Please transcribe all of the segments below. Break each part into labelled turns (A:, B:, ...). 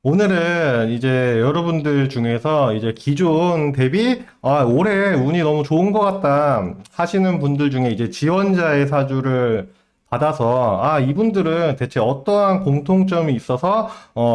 A: 오늘은 이제 여러분들 중에서 이제 기존 대비 올해 운이 너무 좋은 것 같다 하시는 분들 중에 이제 지원자의 사주를 받아서 이분들은 대체 어떠한 공통점이 있어서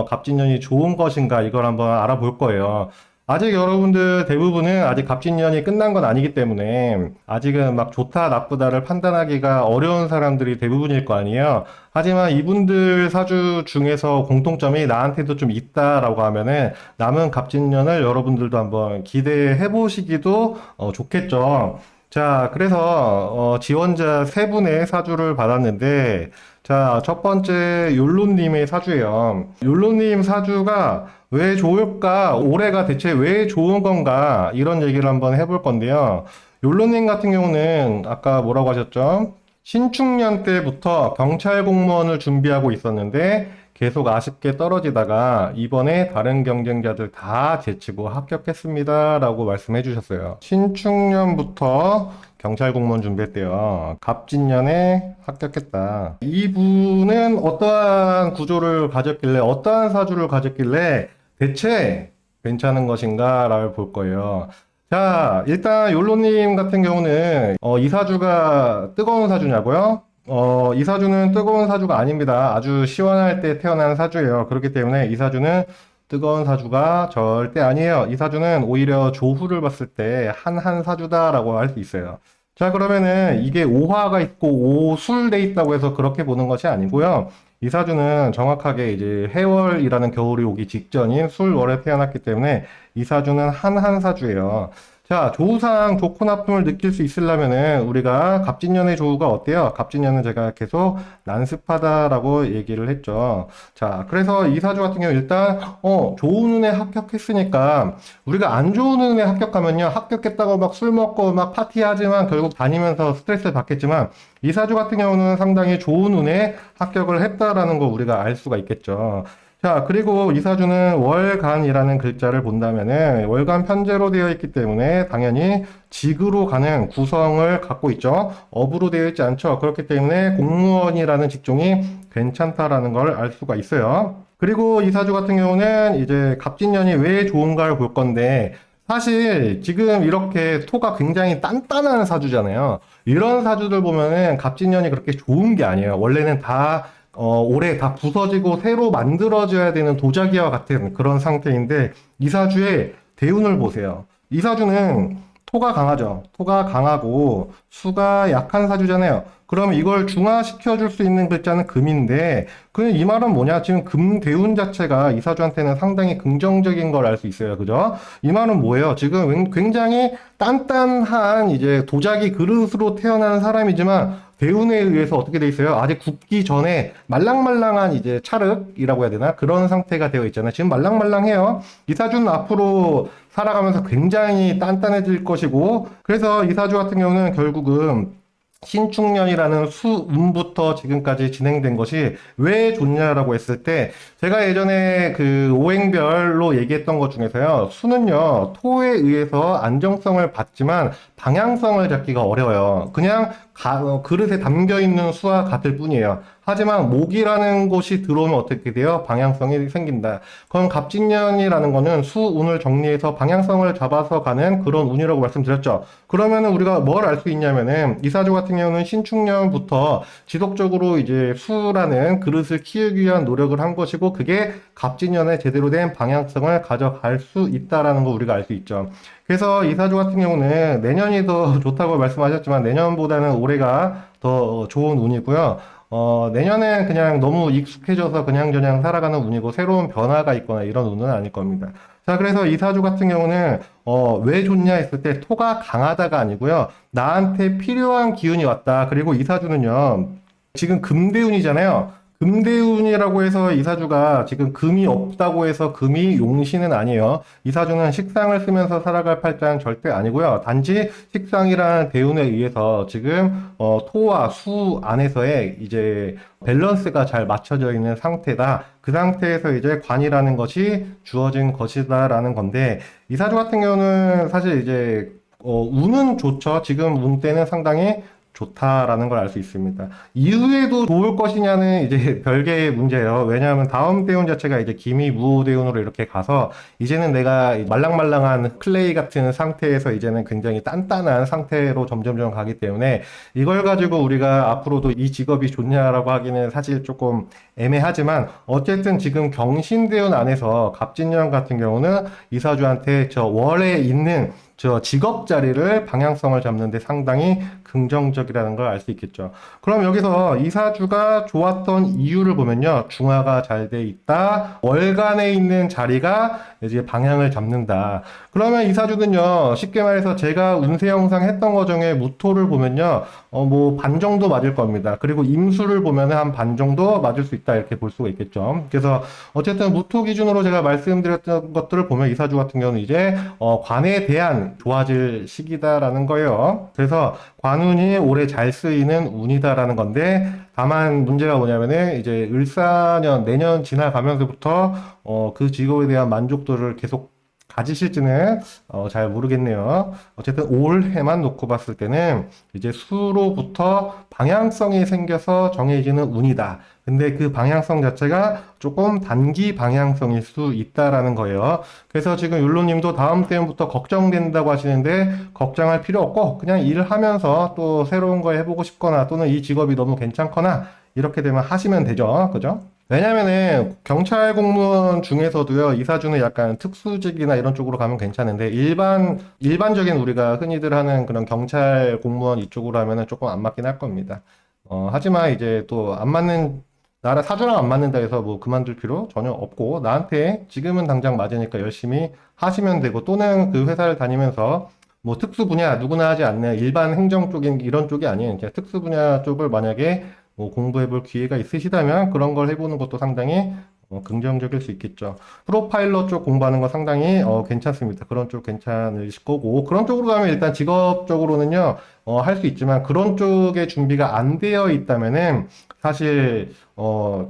A: 갑진년이 좋은 것인가 이걸 한번 알아볼 거예요. 아직 여러분들 대부분은 아직 갑진년이 끝난 건 아니기 때문에 아직은 막 좋다 나쁘다를 판단하기가 어려운 사람들이 대부분일 거 아니에요. 하지만 이분들 사주 중에서 공통점이 나한테도 좀 있다라고 하면은 남은 갑진년을 여러분들도 한번 기대해 보시기도 좋겠죠. 자, 그래서 지원자 세 분의 사주를 받았는데, 자, 첫 번째 욜로님의 사주예요. 욜로님 사주가 왜 좋을까? 올해가 대체 왜 좋은 건가? 이런 얘기를 한번 해볼 건데요. 욜로님 같은 경우는 아까 뭐라고 하셨죠? 신축년 때부터 경찰 공무원을 준비하고 있었는데 계속 아쉽게 떨어지다가 이번에 다른 경쟁자들 다 제치고 합격했습니다. 라고 말씀해 주셨어요. 신축년부터 경찰 공무원 준비했대요. 갑진년에 합격했다. 이분은 어떠한 구조를 가졌길래, 어떠한 사주를 가졌길래 대체 괜찮은 것인가를 볼 거예요. 자, 일단 욜로님 같은 경우는 이 사주가 뜨거운 사주냐고요? 이 사주는 뜨거운 사주가 아닙니다. 아주 시원할 때 태어난 사주예요. 그렇기 때문에 이 사주는 뜨거운 사주가 절대 아니에요. 이 사주는 오히려 조후를 봤을 때 한한 사주다라고 할 수 있어요. 자, 그러면은 이게 오화가 있고 오술돼 있다고 해서 그렇게 보는 것이 아니고요. 이 사주는 정확하게 이제 해월이라는 겨울이 오기 직전인 술월에 태어났기 때문에 이 사주는 한한 사주예요. 자, 조우상 좋고 나쁨을 느낄 수 있으려면은 우리가 갑진년의 조우가 어때요? 갑진년은 제가 계속 난습하다라고 얘기를 했죠. 자, 그래서 이 사주 같은 경우 일단 좋은 운에 합격했으니까 우리가 안 좋은 운에 합격하면요. 합격했다고 막 술 먹고 막 파티하지만 결국 다니면서 스트레스를 받겠지만 이 사주 같은 경우는 상당히 좋은 운에 합격을 했다라는 거 우리가 알 수가 있겠죠. 자, 그리고 이 사주는 월간이라는 글자를 본다면은 월간 편제로 되어 있기 때문에 당연히 직으로 가는 구성을 갖고 있죠. 업으로 되어 있지 않죠. 그렇기 때문에 공무원이라는 직종이 괜찮다라는 걸 알 수가 있어요. 그리고 이 사주 같은 경우는 이제 갑진년이 왜 좋은가를 볼 건데 사실 지금 이렇게 토가 굉장히 단단한 사주잖아요. 이런 사주들 보면은 갑진년이 그렇게 좋은 게 아니에요. 원래는 다 올해 다 부서지고 새로 만들어져야 되는 도자기와 같은 그런 상태인데 이사주의 대운을 보세요. 이사주는 토가 강하죠. 토가 강하고 수가 약한 사주잖아요. 그럼 이걸 중화시켜 줄 수 있는 글자는 금인데 그 이 말은 뭐냐? 지금 금 대운 자체가 이사주한테는 상당히 긍정적인 걸 알 수 있어요. 그죠? 이 말은 뭐예요? 지금 굉장히 단단한 이제 도자기 그릇으로 태어난 사람이지만 대운에 의해서 어떻게 돼 있어요? 아직 굽기 전에 말랑말랑한 이제 찰흙이라고 해야 되나? 그런 상태가 되어 있잖아요. 지금 말랑말랑해요. 이사주는 앞으로 살아가면서 굉장히 단단해질 것이고, 그래서 이사주 같은 경우는 결국은 신축년이라는 수운부터 지금까지 진행된 것이 왜 좋냐라고 했을 때 제가 예전에 그 오행별로 얘기했던 것 중에서요. 수는요. 토에 의해서 안정성을 받지만 방향성을 잡기가 어려워요. 그냥 그릇에 담겨 있는 수와 같을 뿐이에요. 하지만 목이라는 곳이 들어오면 어떻게 돼요? 방향성이 생긴다. 그럼 갑진년이라는 거는 수운을 정리해서 방향성을 잡아서 가는 그런 운이라고 말씀드렸죠. 그러면은 우리가 뭘 알 수 있냐면은 이사주 같은 경우는 신축년부터 지속적으로 이제 수라는 그릇을 키우기 위한 노력을 한 것이고 그게 갑진년에 제대로 된 방향성을 가져갈 수 있다라는 거 우리가 알 수 있죠. 그래서 이사주 같은 경우는 내년이 더 좋다고 말씀하셨지만 내년보다는 올해가 더 좋은 운이고요. 내년엔 그냥 너무 익숙해져서 그냥저냥 살아가는 운이고 새로운 변화가 있거나 이런 운은 아닐 겁니다. 자, 그래서 이 사주 같은 경우는, 왜 좋냐 했을 때 토가 강하다가 아니고요. 나한테 필요한 기운이 왔다. 그리고 이 사주는요, 지금 금대운이잖아요. 금대운이라고 해서 이 사주가 지금 금이 없다고 해서 금이 용신은 아니에요. 이 사주는 식상을 쓰면서 살아갈 팔자는 절대 아니고요. 단지 식상이라는 대운에 의해서 지금 토와 수 안에서의 이제 밸런스가 잘 맞춰져 있는 상태다. 그 상태에서 이제 관이라는 것이 주어진 것이다라는 건데 이 사주 같은 경우는 사실 이제 운은 좋죠. 지금 운 때는 상당히 좋다라는 걸 알 수 있습니다. 이후에도 좋을 것이냐는 이제 별개의 문제예요. 왜냐하면 다음 대운 자체가 이제 기미 무호 대운으로 이렇게 가서 이제는 내가 말랑말랑한 클레이 같은 상태에서 이제는 굉장히 단단한 상태로 점점점 가기 때문에 이걸 가지고 우리가 앞으로도 이 직업이 좋냐라고 하기는 사실 조금 애매하지만 어쨌든 지금 경신대운 안에서 갑진년 같은 경우는 이사주한테 저 월에 있는 저 직업 자리를 방향성을 잡는데 상당히 긍정적이라는 걸 알 수 있겠죠. 그럼 여기서 이사주가 좋았던 이유를 보면요. 중화가 잘 돼 있다. 월간에 있는 자리가 이제 방향을 잡는다. 그러면 이사주는요. 쉽게 말해서 제가 운세 영상 했던 거 중에 무토를 보면요. 뭐 반 정도 맞을 겁니다. 그리고 임수를 보면은 한 반 정도 맞을 수 있다. 이렇게 볼 수가 있겠죠. 그래서 어쨌든 무토 기준으로 제가 말씀드렸던 것들을 보면 이사주 같은 경우는 이제 관에 대한 좋아질 시기다라는 거예요. 그래서 관운이 올해 잘 쓰이는 운이다라는 건데 다만 문제가 뭐냐면은 이제 을사년 내년 지나가면서부터 그 직업에 대한 만족도를 계속 가지실지는 잘 모르겠네요. 어쨌든 올해만 놓고 봤을 때는 이제 수로부터 방향성이 생겨서 정해지는 운이다. 근데 그 방향성 자체가 조금 단기 방향성일 수 있다라는 거예요. 그래서 지금 율로님도 다음 때부터 걱정된다고 하시는데 걱정할 필요 없고 그냥 일을 하면서 또 새로운 거 해보고 싶거나 또는 이 직업이 너무 괜찮거나 이렇게 되면 하시면 되죠. 그죠? 왜냐면은 경찰 공무원 중에서도요 이사주는 약간 특수직이나 이런 쪽으로 가면 괜찮은데 일반적인 우리가 흔히들 하는 그런 경찰 공무원 이쪽으로 하면은 조금 안 맞긴 할 겁니다. 하지만 이제 또 안 맞는 나라 사주랑 안 맞는다 해서 뭐 그만둘 필요 전혀 없고 나한테 지금은 당장 맞으니까 열심히 하시면 되고 또는 그 회사를 다니면서 뭐 특수 분야 누구나 하지 않는 일반 행정 쪽인 이런 쪽이 아닌 그냥 특수 분야 쪽을 만약에 뭐 공부해 볼 기회가 있으시다면 그런 걸 해보는 것도 상당히 긍정적일 수 있겠죠. 프로파일러 쪽 공부하는 거 상당히 괜찮습니다. 그런 쪽 괜찮으실 거고 그런 쪽으로 가면 일단 직업적으로는요 할 수 있지만 그런 쪽에 준비가 안 되어 있다면은 사실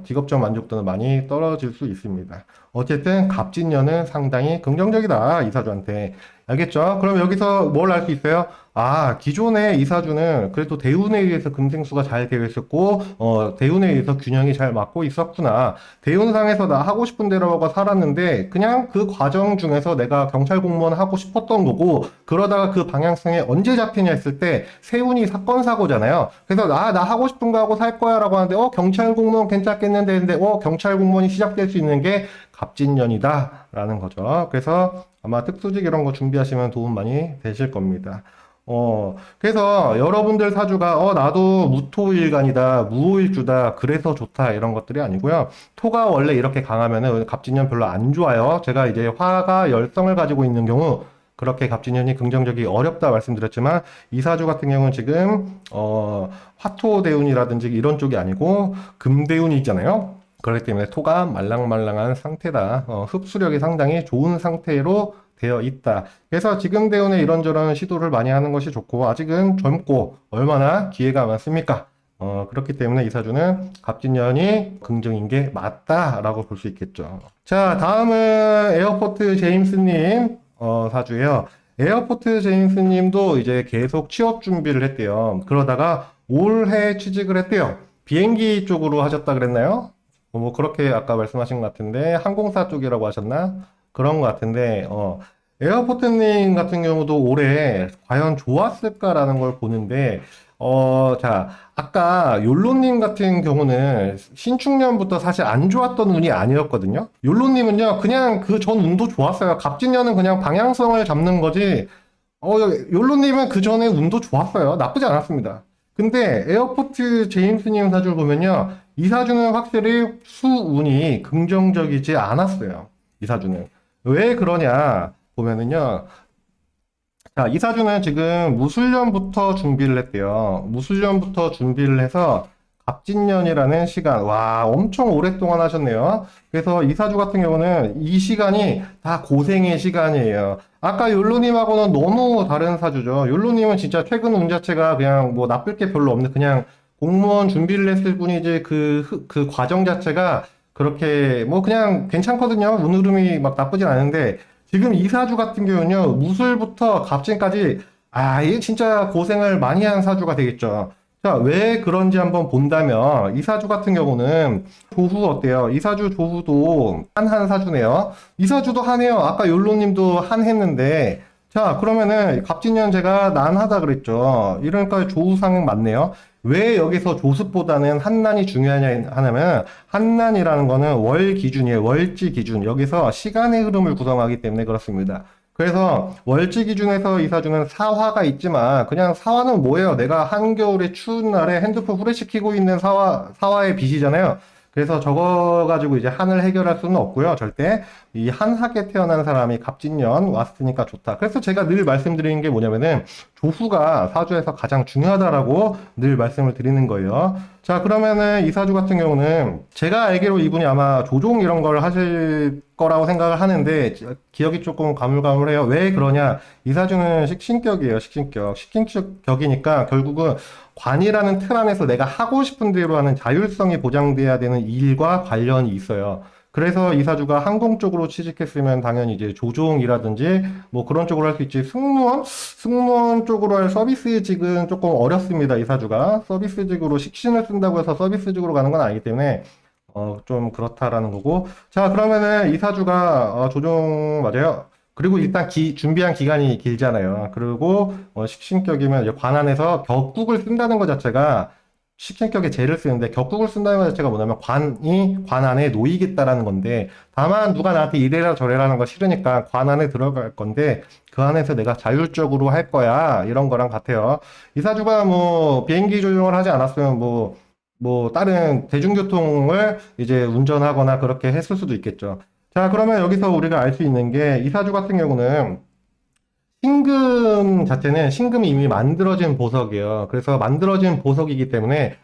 A: 직업적 만족도는 많이 떨어질 수 있습니다. 어쨌든 갑진년은 상당히 긍정적이다 이사주한테. 알겠죠? 그럼 여기서 뭘 알 수 있어요? 아, 기존의 이사주는 그래도 대운에 의해서 금생수가 잘 되어 있었고, 대운에 의해서 균형이 잘 맞고 있었구나. 대운상에서 나 하고 싶은 대로 하고 살았는데, 그냥 그 과정 중에서 내가 경찰 공무원 하고 싶었던 거고, 그러다가 그 방향성에 언제 잡히냐 했을 때, 세운이 사건, 사고잖아요. 그래서, 나 하고 싶은 거 하고 살 거야 라고 하는데, 경찰 공무원 괜찮겠는데, 근데, 경찰 공무원이 시작될 수 있는 게 갑진년이다. 라는 거죠. 그래서 아마 특수직 이런 거 준비하시면 도움 많이 되실 겁니다. 그래서 여러분들 사주가, 나도 무토일간이다, 무호일주다, 그래서 좋다, 이런 것들이 아니고요. 토가 원래 이렇게 강하면은 갑진년 별로 안 좋아요. 제가 이제 화가 열성을 가지고 있는 경우, 그렇게 갑진년이 긍정적이 어렵다 말씀드렸지만, 이 사주 같은 경우는 지금, 화토대운이라든지 이런 쪽이 아니고, 금대운이 있잖아요. 그렇기 때문에 토가 말랑말랑한 상태다. 흡수력이 상당히 좋은 상태로 되어 있다. 그래서 지금 대운에 이런저런 시도를 많이 하는 것이 좋고 아직은 젊고 얼마나 기회가 많습니까? 그렇기 때문에 이 사주는 갑진년이 긍정인 게 맞다라고 볼 수 있겠죠. 자, 다음은 에어포트 제임스님 사주예요. 에어포트 제임스님도 이제 계속 취업 준비를 했대요. 그러다가 올해 취직을 했대요. 비행기 쪽으로 하셨다 그랬나요? 뭐 그렇게 아까 말씀하신 것 같은데 항공사 쪽이라고 하셨나? 그런 것 같은데 에어포트님 같은 경우도 올해 과연 좋았을까라는 걸 보는데 자 아까 욜로님 같은 경우는 신축년부터 사실 안 좋았던 운이 아니었거든요. 욜로님은요 그냥 그 전 운도 좋았어요. 갑진년은 그냥 방향성을 잡는 거지 욜로님은 그 전에 운도 좋았어요. 나쁘지 않았습니다. 근데 에어포트 제임스님 사주를 보면요 이 사주는 확실히 수운이 긍정적이지 않았어요. 이 사주는. 왜 그러냐 보면은요. 자, 이 사주는 지금 무술년부터 준비를 했대요. 무술년부터 준비를 해서 갑진년이라는 시간, 와, 엄청 오랫동안 하셨네요. 그래서 이 사주 같은 경우는 이 시간이 다 고생의 시간이에요. 아까 욜로님하고는 너무 다른 사주죠. 욜로님은 진짜 최근 운 자체가 그냥 뭐 나쁠 게 별로 없는 그냥 공무원 준비를 했을 뿐이지 그 과정 자체가 그렇게 뭐 그냥 괜찮거든요. 운 흐름이 막 나쁘진 않은데 지금 이 사주 같은 경우는요, 무술부터 갑진까지, 이게 진짜 고생을 많이 한 사주가 되겠죠. 자, 왜 그런지 한번 본다면 이사주 같은 경우는 조후 어때요? 이사주 조후도 한한 사주네요. 이사주도 한해요. 아까 욜로님도 한 했는데 자, 그러면은 갑진년 제가 난하다 그랬죠. 이러니까 조후상 맞네요. 왜 여기서 조습보다는 한난이 중요하냐 하냐면 한난이라는 거는 월 기준이에요. 월지 기준. 여기서 시간의 흐름을 구성하기 때문에 그렇습니다. 그래서 월지 기준에서 이사주는 사화가 있지만 그냥 사화는 뭐예요? 내가 한겨울에 추운 날에 핸드폰 후레시키고 있는 사화의 빛이잖아요. 그래서 저거 가지고 이제 한을 해결할 수는 없고요. 절대 이 한학에 태어난 사람이 갑진년 왔으니까 좋다. 그래서 제가 늘 말씀드리는 게 뭐냐면은 조후가 사주에서 가장 중요하다라고 늘 말씀을 드리는 거예요. 자, 그러면은 이 사주 같은 경우는 제가 알기로 이분이 아마 조종 이런 걸 하실 거라고 생각을 하는데 기억이 조금 가물가물해요. 왜 그러냐? 이 사주는 식신격이에요. 식신격. 식신격이니까 결국은 관이라는 틀 안에서 내가 하고 싶은 대로 하는 자율성이 보장돼야 되는 일과 관련이 있어요. 그래서 이 사주가 항공 쪽으로 취직했으면 당연히 이제 조종이라든지 뭐 그런 쪽으로 할 수 있지. 승무원 쪽으로 할 서비스직은 조금 어렵습니다. 이 사주가 서비스직으로 식신을 쓴다고 해서 서비스직으로 가는 건 아니기 때문에 좀 그렇다라는 거고. 자, 그러면은 이 사주가 조종 맞아요. 그리고 일단 준비한 기간이 길잖아요. 그리고 식신격이면 이제 관안에서 격국을 쓴다는 것 자체가 식신격에 재를 쓰는데 격국을 쓴다는 것 자체가 뭐냐면 관 안에 놓이겠다라는 건데 다만 누가 나한테 이래라 저래라는 거 싫으니까 관 안에 들어갈 건데 그 안에서 내가 자율적으로 할 거야 이런 거랑 같아요. 이 사주가 뭐 비행기 조종을 하지 않았으면 뭐 다른 대중교통을 이제 운전하거나 그렇게 했을 수도 있겠죠. 자, 그러면 여기서 우리가 알 수 있는 게 이사주 같은 경우는 신금 자체는 신금이 이미 만들어진 보석이에요. 그래서 만들어진 보석이기 때문에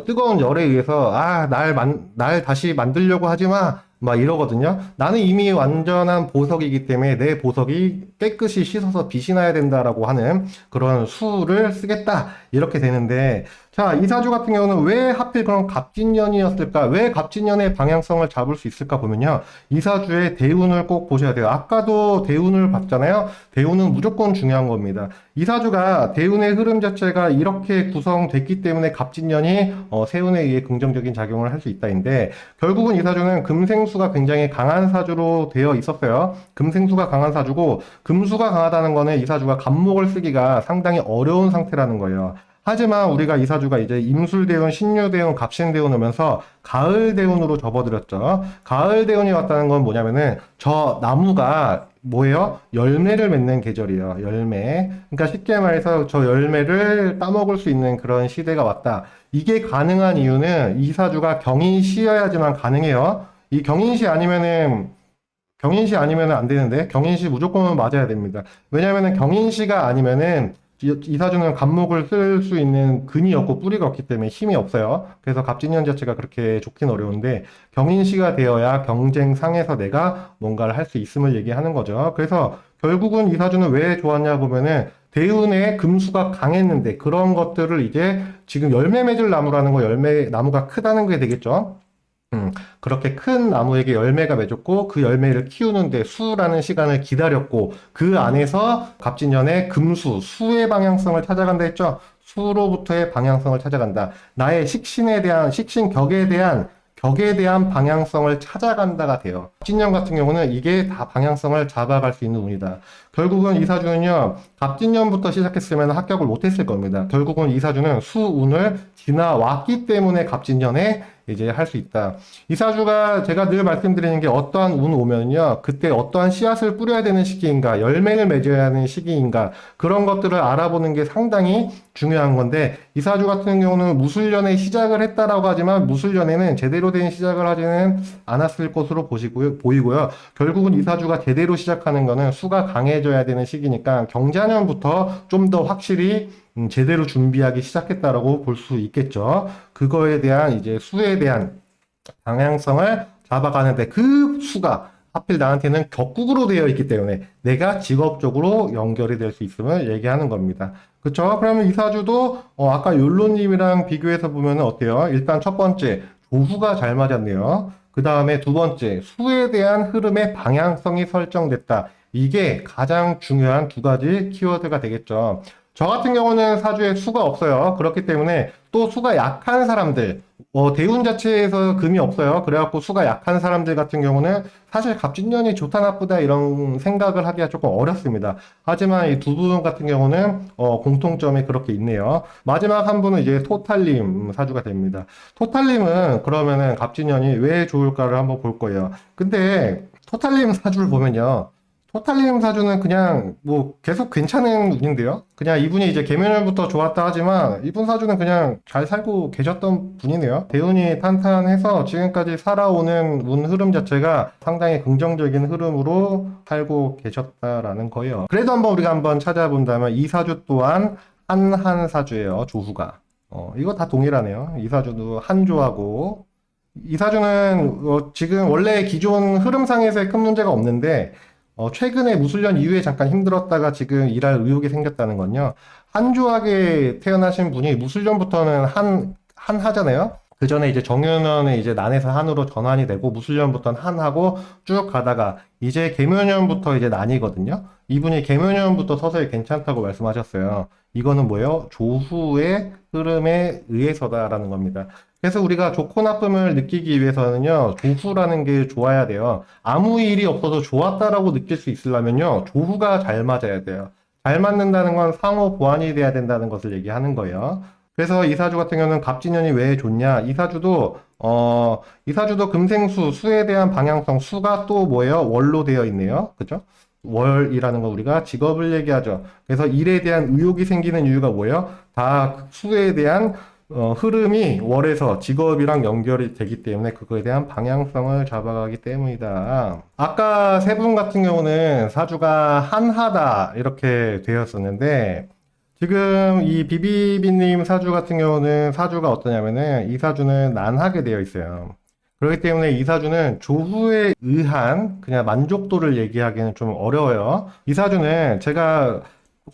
A: 뜨거운 열에 의해서 날 다시 만들려고 하지 마. 막 이러거든요. 나는 이미 완전한 보석이기 때문에 내 보석이 깨끗이 씻어서 빛이 나야 된다라고 하는 그런 수를 쓰겠다. 이렇게 되는데 자, 이사주 같은 경우는 왜 하필 그런 갑진년이었을까? 왜 갑진년의 방향성을 잡을 수 있을까 보면요. 이사주의 대운을 꼭 보셔야 돼요. 아까도 대운을 봤잖아요. 대운은 무조건 중요한 겁니다. 이사주가 대운의 흐름 자체가 이렇게 구성됐기 때문에 갑진년이 세운에 의해 긍정적인 작용을 할 수 있다인데 결국은 이사주는 금생수가 굉장히 강한 사주로 되어 있었어요. 금생수가 강한 사주고 금수가 강하다는 거는 이사주가 갑목을 쓰기가 상당히 어려운 상태라는 거예요. 하지만 우리가 이사주가 이제 임술대운, 신유대운, 갑신대운 오면서 가을대운으로 접어들었죠. 가을대운이 왔다는 건 뭐냐면은 저 나무가 뭐예요? 열매를 맺는 계절이에요. 열매. 그러니까 쉽게 말해서 저 열매를 따먹을 수 있는 그런 시대가 왔다. 이게 가능한 이유는 이사주가 경인시여야지만 가능해요. 이 경인시 아니면은 안 되는데 경인시 무조건 맞아야 됩니다. 왜냐면은 경인시가 아니면은 이사주는 갑목을 쓸 수 있는 근이 없고 뿌리가 없기 때문에 힘이 없어요. 그래서 갑진년 자체가 그렇게 좋긴 어려운데 경인시가 되어야 경쟁상에서 내가 뭔가를 할 수 있음을 얘기하는 거죠. 그래서 결국은 이사주는 왜 좋았냐 보면은 대운에 금수가 강했는데 그런 것들을 이제 지금 열매 맺을 나무라는 거 나무가 크다는 게 되겠죠. 그렇게 큰 나무에게 열매가 맺었고 그 열매를 키우는데 수라는 시간을 기다렸고 그 안에서 갑진년의 금수, 수의 방향성을 찾아간다 했죠. 수로부터의 방향성을 찾아간다. 나의 격에 대한 방향성을 찾아간다가 돼요. 갑진년 같은 경우는 이게 다 방향성을 잡아갈 수 있는 운이다. 결국은 이사주는요, 갑진년부터 시작했으면 합격을 못했을 겁니다. 결국은 이사주는 수운을 지나왔기 때문에 갑진년에 이제 할 수 있다. 이사주가 제가 늘 말씀드리는 게 어떠한 운 오면요, 그때 어떠한 씨앗을 뿌려야 되는 시기인가, 열매를 맺어야 하는 시기인가, 그런 것들을 알아보는 게 상당히 중요한 건데, 이사주 같은 경우는 무술년에 시작을 했다라고 하지만, 무술년에는 제대로 된 시작을 하지는 않았을 것으로 보이고요. 결국은 이사주가 제대로 시작하는 거는 수가 강해져야 되는 시기니까, 경자년부터 좀 더 확실히 제대로 준비하기 시작했다라고 볼 수 있겠죠. 그거에 대한 이제 수에 대한 방향성을 잡아가는데 그 수가 하필 나한테는 격국으로 되어 있기 때문에 내가 직업적으로 연결이 될 수 있음을 얘기하는 겁니다. 그쵸? 그러면 이사주도 아까 욜로님이랑 비교해서 보면 어때요? 일단 첫 번째 조후가 잘 맞았네요. 그 다음에 두 번째 수에 대한 흐름의 방향성이 설정됐다. 이게 가장 중요한 두 가지 키워드가 되겠죠. 저 같은 경우는 사주에 수가 없어요. 그렇기 때문에 또 수가 약한 사람들, 대운 자체에서 금이 없어요. 그래갖고 수가 약한 사람들 같은 경우는 사실 갑진년이 좋다 나쁘다 이런 생각을 하기가 조금 어렵습니다. 하지만 이 두 분 같은 경우는 공통점이 그렇게 있네요. 마지막 한 분은 이제 토탈님 사주가 됩니다. 토탈님은 그러면은 갑진년이 왜 좋을까를 한번 볼 거예요. 근데 토탈님 사주를 보면요. 토탈님 사주는 그냥 뭐 계속 괜찮은 운인데요. 그냥 이분이 이제 계면년부터 좋았다 하지만 이분 사주는 그냥 잘 살고 계셨던 분이네요. 대운이 탄탄해서 지금까지 살아오는 운 흐름 자체가 상당히 긍정적인 흐름으로 살고 계셨다라는 거예요. 그래도 우리가 한번 찾아본다면 이 사주 또한 한한 사주예요. 조후가. 이거 다 동일하네요. 이 사주도 한조하고 이 사주는 지금 원래 기존 흐름상에서의 큰 문제가 없는데 최근에 무술년 이후에 잠깐 힘들었다가 지금 일할 의욕이 생겼다는 건요. 한조하게 태어나신 분이 무술년부터는 한하잖아요. 그 전에 이제 정유년에 이제 난에서 한으로 전환이 되고 무술년부터는 한하고 쭉 가다가 이제 계묘년부터 이제 난이거든요. 이분이 계묘년부터 서서히 괜찮다고 말씀하셨어요. 이거는 뭐예요? 조후의 흐름에 의해서다라는 겁니다. 그래서 우리가 좋고 나쁨을 느끼기 위해서는요, 조후라는 게 좋아야 돼요. 아무 일이 없어도 좋았다라고 느낄 수 있으려면요, 조후가 잘 맞아야 돼요. 잘 맞는다는 건 상호 보완이 돼야 된다는 것을 얘기하는 거예요. 그래서 이 사주 같은 경우는 갑진년이 왜 좋냐? 이 사주도 금생수, 수에 대한 방향성, 수가 또 뭐예요? 월로 되어 있네요. 그죠? 월이라는 거 우리가 직업을 얘기하죠. 그래서 일에 대한 의욕이 생기는 이유가 뭐예요? 다 수에 대한 흐름이 월에서 직업이랑 연결이 되기 때문에 그거에 대한 방향성을 잡아가기 때문이다. 아까 세 분 같은 경우는 사주가 한하다 이렇게 되었었는데 지금 이 비비비님 사주 같은 경우는 사주가 어떠냐면은 이 사주는 난하게 되어 있어요. 그렇기 때문에 이 사주는 조후에 의한 그냥 만족도를 얘기하기는 좀 어려워요. 이 사주는 제가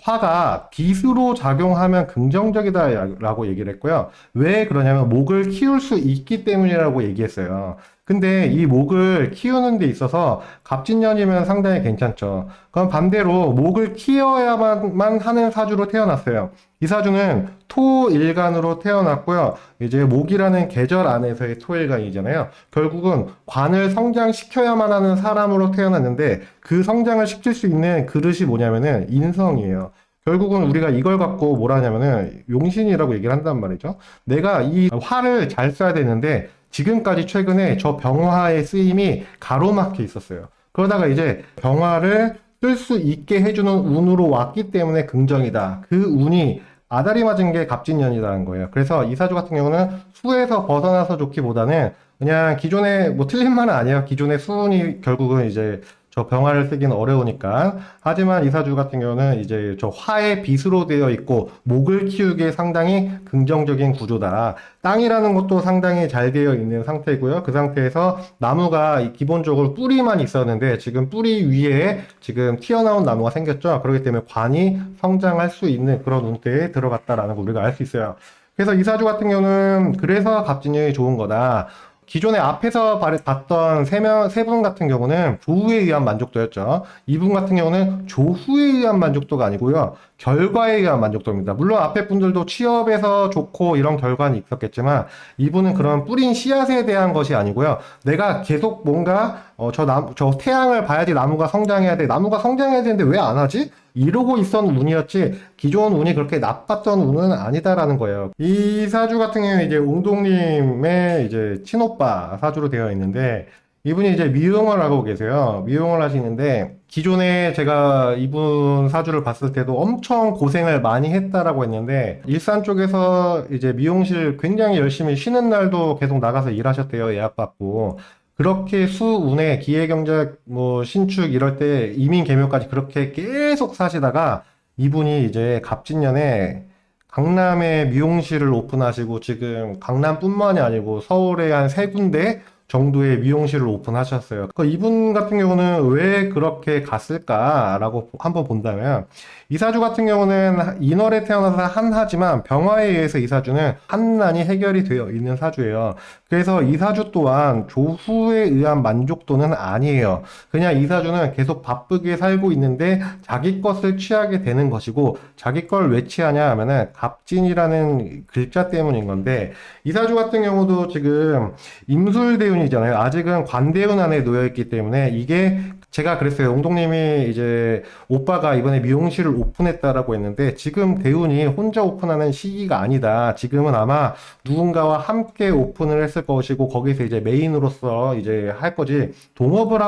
A: 화가 빛으로 작용하면 긍정적이다라고 얘기를 했고요. 왜 그러냐면 목을 키울 수 있기 때문이라고 얘기했어요. 근데 이 목을 키우는 데 있어서 갑진년이면 상당히 괜찮죠. 그럼 반대로 목을 키워야만 하는 사주로 태어났어요. 이 사주는 토일간으로 태어났고요. 이제 목이라는 계절 안에서의 토일간이잖아요. 결국은 관을 성장시켜야만 하는 사람으로 태어났는데 그 성장을 시킬 수 있는 그릇이 뭐냐면은 인성이에요. 결국은 우리가 이걸 갖고 뭐라 하냐면은 용신이라고 얘기를 한단 말이죠. 내가 이 화를 잘 써야 되는데 지금까지 최근에 저 병화의 쓰임이 가로막혀 있었어요. 그러다가 이제 병화를 쓸 수 있게 해주는 운으로 왔기 때문에 긍정이다. 그 운이 아다리 맞은 게 갑진년이라는 거예요. 그래서 이 사주 같은 경우는 수에서 벗어나서 좋기보다는 그냥 기존에 뭐 틀린 말은 아니에요. 기존의 수운이 결국은 이제 저 병화를 쓰기는 어려우니까. 하지만 이 사주 같은 경우는 이제 저 화의 빛으로 되어 있고 목을 키우기에 상당히 긍정적인 구조다. 땅이라는 것도 상당히 잘 되어 있는 상태고요. 그 상태에서 나무가 기본적으로 뿌리만 있었는데 지금 뿌리 위에 지금 튀어나온 나무가 생겼죠. 그렇기 때문에 관이 성장할 수 있는 그런 운대에 들어갔다라는 걸 우리가 알 수 있어요. 그래서 이 사주 같은 경우는 그래서 갑진년이 좋은 거다. 기존에 앞에서 봤던 세 분 같은 경우는 조후에 의한 만족도였죠. 이분 같은 경우는 조후에 의한 만족도가 아니고요. 결과에 의한 만족도입니다. 물론 앞에 분들도 취업에서 좋고 이런 결과는 있었겠지만 이분은 그런 뿌린 씨앗에 대한 것이 아니고요. 내가 계속 뭔가 저 태양을 봐야지 나무가 성장해야 돼. 나무가 성장해야 되는데 왜 안 하지? 이러고 있었던 운이었지 기존 운이 그렇게 나빴던 운은 아니다라는 거예요. 이 사주 같은 경우는 이제 웅동님의 이제 친오빠 사주로 되어 있는데 이분이 이제 미용을 하고 계세요. 미용을 하시는데 기존에 제가 이분 사주를 봤을 때도 엄청 고생을 많이 했다라고 했는데 일산 쪽에서 이제 미용실 굉장히 열심히 쉬는 날도 계속 나가서 일하셨대요. 예약받고. 그렇게 수운에 기회경제 뭐 신축 이럴 때 이민 개묘까지 그렇게 계속 사시다가 이분이 이제 갑진년에 강남에 미용실을 오픈하시고 지금 강남뿐만이 아니고 서울에 한 세 군데 정도의 미용실을 오픈하셨어요. 이분 같은 경우는 왜 그렇게 갔을까라고 한번 본다면, 이사주 같은 경우는 인월에 태어나서 한하지만 병화에 의해서 이사주는 한난이 해결이 되어 있는 사주예요. 그래서 이사주 또한 조후에 의한 만족도는 아니에요. 그냥 이사주는 계속 바쁘게 살고 있는데 자기 것을 취하게 되는 것이고, 자기 걸 왜 취하냐 하면은 갑진이라는 글자 때문인 건데, 이사주 같은 경우도 지금 임술대운이잖아요. 아직은 관대운 안에 놓여있기 때문에 이게 제가 그랬어요. 옹동님이 이제 오빠가 이번에 미용실을 오픈했다라고 했는데 지금 대운이 혼자 오픈하는 시기가 아니다. 지금은 아마 누군가와 함께 오픈을 했을 것이고 거기서 이제 메인으로서 이제 할 거지. 동업을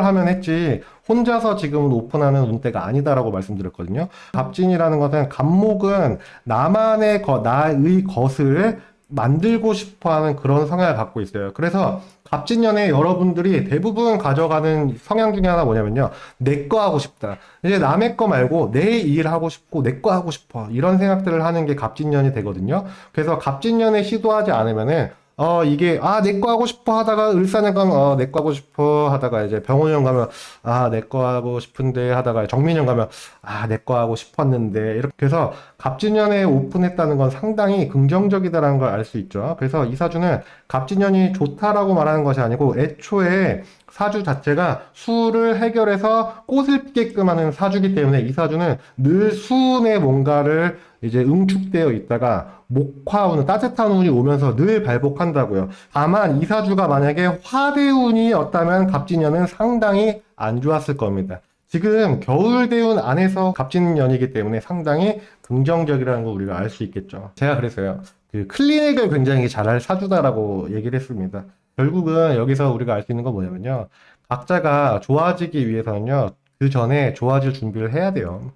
A: 하면 했지. 혼자서 지금은 오픈하는 운대가 아니다라고 말씀드렸거든요. 갑진이라는 것은 갑목은 나의 것을 만들고 싶어 하는 그런 성향을 갖고 있어요. 그래서 갑진년에 여러분들이 대부분 가져가는 성향 중에 하나 뭐냐면요. 내 거 하고 싶다. 이제 남의 거 말고 내 일 하고 싶고 내 거 하고 싶어. 이런 생각들을 하는 게 갑진년이 되거든요. 그래서 갑진년에 시도하지 않으면은 이게, 내 거 하고 싶어 하다가, 을사년 가면, 내 거 하고 싶어 하다가, 이제 병원형 가면, 내 거 하고 싶은데 하다가, 정민형 가면, 내 거 하고 싶었는데, 이렇게 해서, 갑진년에 오픈했다는 건 상당히 긍정적이다라는 걸 알 수 있죠. 그래서 이 사주는 갑진년이 좋다라고 말하는 것이 아니고, 애초에 사주 자체가 수를 해결해서 꽃을 피게끔 하는 사주기 때문에 이 사주는 늘 수운의 뭔가를 이제 응축되어 있다가 목화운은 따뜻한 운이 오면서 늘 발복한다고요. 다만 이 사주가 만약에 화대운이었다면 갑진년은 상당히 안 좋았을 겁니다. 지금 겨울대운 안에서 갑진년이기 때문에 상당히 긍정적이라는 걸 우리가 알 수 있겠죠. 제가 그랬어요. 그 클리닉을 굉장히 잘할 사주다라고 얘기를 했습니다. 결국은 여기서 우리가 알 수 있는 건 뭐냐면요. 각자가 좋아지기 위해서는요. 그 전에 좋아질 준비를 해야 돼요.